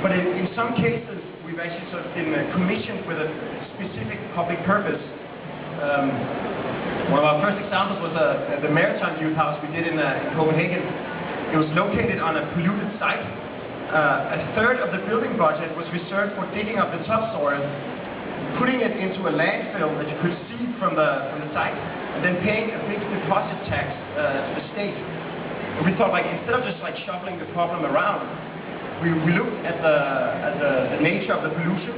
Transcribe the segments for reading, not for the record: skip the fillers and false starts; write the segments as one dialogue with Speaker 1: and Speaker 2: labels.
Speaker 1: But in some cases, we've actually sort of been commissioned with a specific public purpose. One of our first examples was the Maritime Youth House we did in Copenhagen. It was located on a polluted site. A third of the building budget was reserved for digging up the topsoil, putting it into a landfill that you could see from the site, and then paying a big deposit tax to the state. And we thought, like, instead of just like shuffling the problem around, we looked at the nature of the pollution,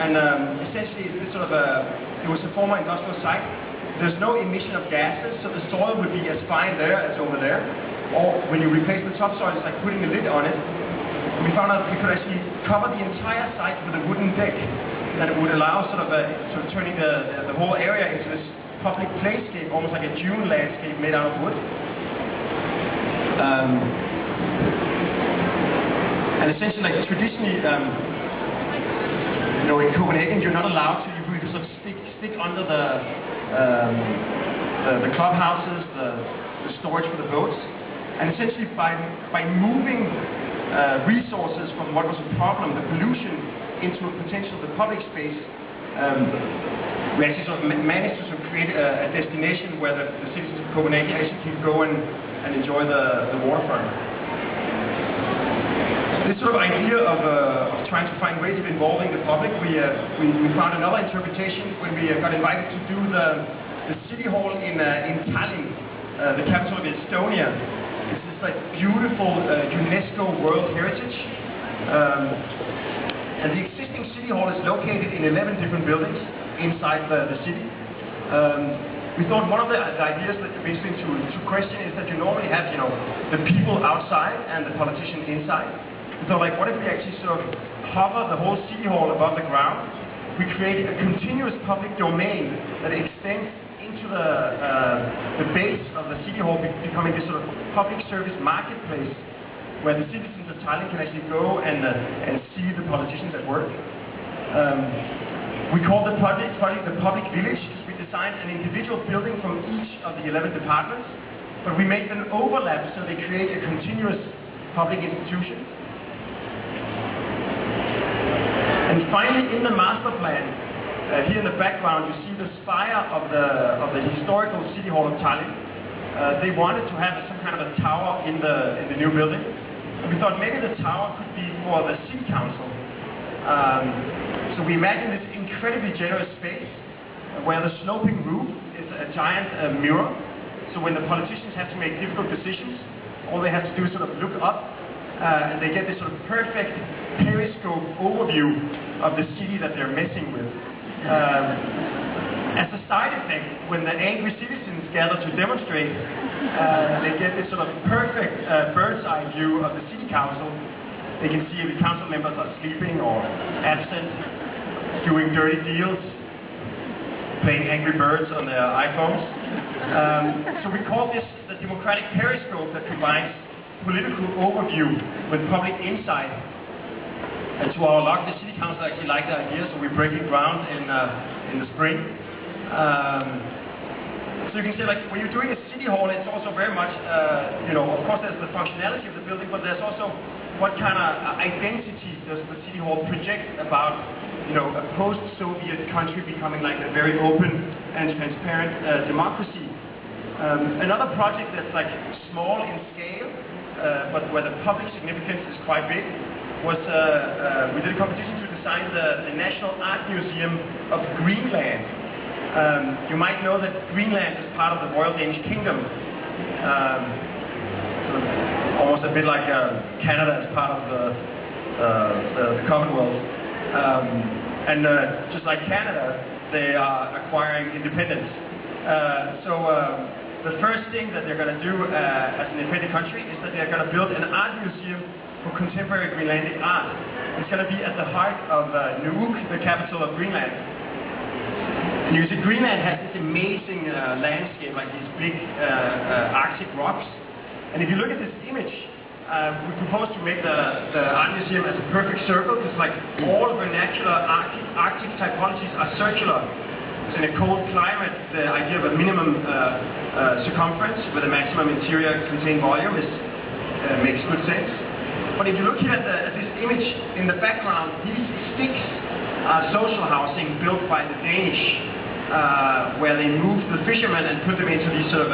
Speaker 1: and essentially this sort of it was a former industrial site. There's no emission of gases, so the soil would be as fine there as over there. Or when you replace the topsoil, it's like putting a lid on it. We found out we could actually cover the entire site with a wooden deck, that it would allow sort of turning the whole area into this public playscape, almost like a dune landscape made out of wood. And essentially, like traditionally, you know, in Copenhagen, you're not allowed to. You sort of stick under the clubhouses, the storage for the boats, and essentially by moving resources from what was a problem, the pollution, into a potential the public space, we actually sort of managed to sort of create a destination where the citizens of Copenhagen actually can go and enjoy the waterfront. This sort of idea of trying to find ways of involving the public, we found another interpretation when we got invited to do the city hall in Tallinn, the capital of Estonia. It's this like beautiful UNESCO World Heritage. And the existing city hall is located in 11 different buildings inside the city. We thought one of the ideas that you're basically to question is that you normally have, you know, the people outside and the politicians inside. So, like, what if we actually sort of hover the whole city hall above the ground? We create a continuous public domain that extends into the base of the city hall, becoming this sort of public service marketplace where the citizens of Thailand can actually go and see the politicians at work. We call the project the public village, because we designed an individual building from each of the 11 departments, but we make them overlap so they create a continuous public institution. And finally, in the master plan, here in the background, you see the spire of the historical city hall of Tallinn. They wanted to have some kind of a tower in the new building. And we thought maybe the tower could be for the city council. So we imagined this incredibly generous space where the sloping roof is a giant mirror. So when the politicians have to make difficult decisions, all they have to do is sort of look up, and they get this sort of perfect periscope overview of the city that they're messing with. As a side effect, when the angry citizens gather to demonstrate, they get this sort of perfect bird's eye view of the city council. They can see if the council members are sleeping or absent, doing dirty deals, playing Angry Birds on their iPhones. So we call this the democratic periscope that combines political overview with public insight. And to our luck, the city council actually liked the idea, so we're breaking ground in the spring. So you can say, like, when you're doing a city hall, it's also very much, you know, of course there's the functionality of the building, but there's also what kind of identity does the city hall project about, you know, a post-Soviet country becoming like a very open and transparent democracy. Another project that's like small in scale, but where the public significance is quite big, was we did a competition to design the National Art Museum of Greenland. You might know that Greenland is part of the Royal Danish Kingdom, sort of almost a bit like Canada as part of the Commonwealth. And just like Canada, they are acquiring independence. The first thing that they're going to do as an independent country is that they're going to build an art museum for contemporary Greenlandic art. It's going to be at the heart of Nuuk, the capital of Greenland. And you see, Greenland has this amazing landscape, like these big Arctic rocks. And if you look at this image, we propose to make the art museum as a perfect circle, because like all vernacular Arctic typologies are circular. So in a cold climate, the idea of a minimum circumference with a maximum interior contained volume makes good sense. But if you look here at this image in the background, these sticks are social housing built by the Danish, where they moved the fishermen and put them into these sort of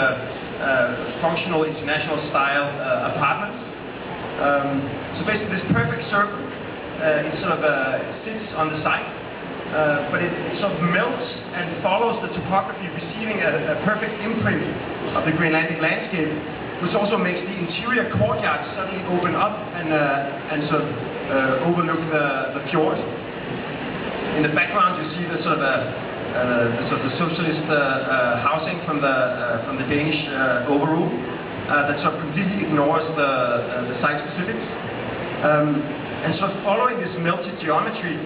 Speaker 1: functional international style apartments. So basically this perfect circle, it sort of sits on the site, but it sort of melts and follows the topography, receiving a perfect imprint of the Greenlandic landscape, which also makes the interior courtyard suddenly open up and sort of overlook the fjord. In the background, you see the sort of the socialist housing from the Danish overrule that sort of completely ignores the site specifics. And sort of following this melted geometry,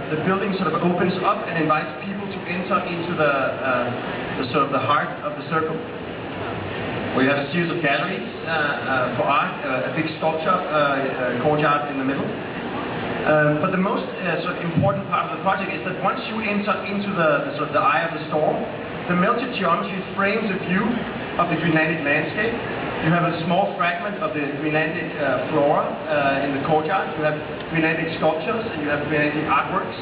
Speaker 1: the building sort of opens up and invites people to enter into the sort of the heart of the circle. We have a series of galleries for art, a big sculpture courtyard in the middle. But the most sort of important part of the project is that once you enter into the sort of the eye of the storm, the melted geometry frames a view of the Greenlandic landscape. You have a small fragment of the Greenlandic flora in the courtyard. You have Greenlandic sculptures and you have Greenlandic artworks.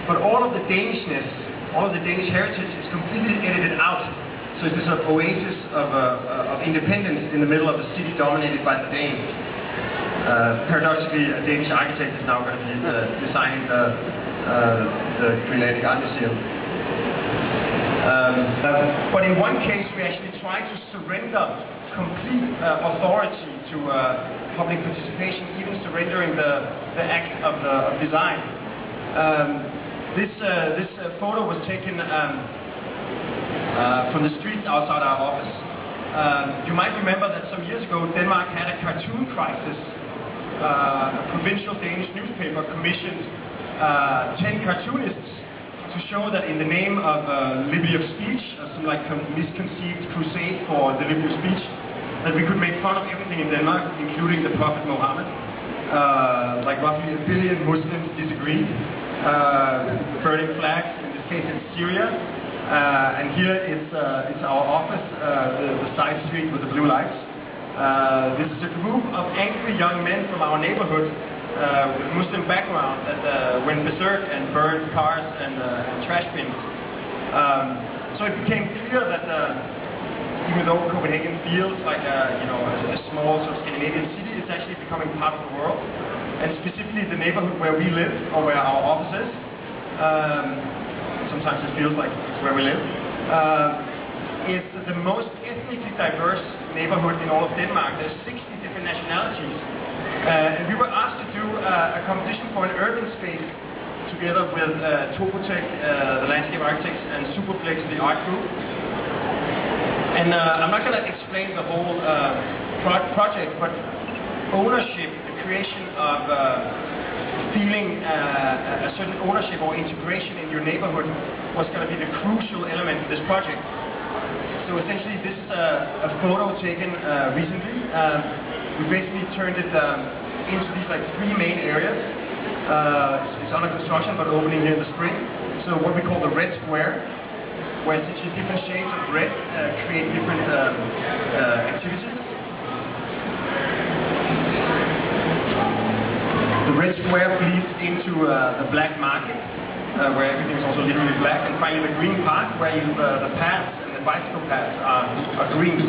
Speaker 1: But all of the Danishness, all of the Danish heritage is completely edited out. So it's this sort of oasis of independence in the middle of a city dominated by the Danes. Paradoxically, a Danish architect is now going to be designing the Greenlandic Art Museum. But in one case, we actually tried to surrender complete authority to public participation, even surrendering the act of design. This photo was taken from the streets outside our office. You might remember that some years ago Denmark had a cartoon crisis. A provincial Danish newspaper commissioned 10 cartoonists to show that in the name of liberty of speech, some like misconceived crusade for the liberty of speech, that we could make fun of everything in Denmark, including the Prophet Muhammad. Like roughly 1 billion Muslims disagreed, burning flags, in this case in Syria. And here it's our office, the side street with the blue lights. This is a group of angry young men from our neighborhood with Muslim background that went berserk and burned cars and trash bins. So it became clear that even though Copenhagen feels like a small sort of Scandinavian city, it's actually becoming part of the world. And specifically the neighborhood where we live, or where our office is. Sometimes it feels like it's where we live. It's the most ethnically diverse neighborhood in all of Denmark. There's 60 different nationalities. And we were asked to do a competition for an urban space together with Topotech, the landscape architects, and Superflex, the art group. And I'm not going to explain the whole project, but ownership, the creation of feeling a certain ownership or integration in your neighborhood was going to be the crucial element of this project. So essentially this is a photo taken recently. We basically turned it into these like 3 main areas. It's under construction but opening here in the spring. So what we call the red square, where essentially different shades of red create different activities. The red square bleeds into the black market, where everything is also literally black, and finally the green part, where the paths and the bicycle paths are green.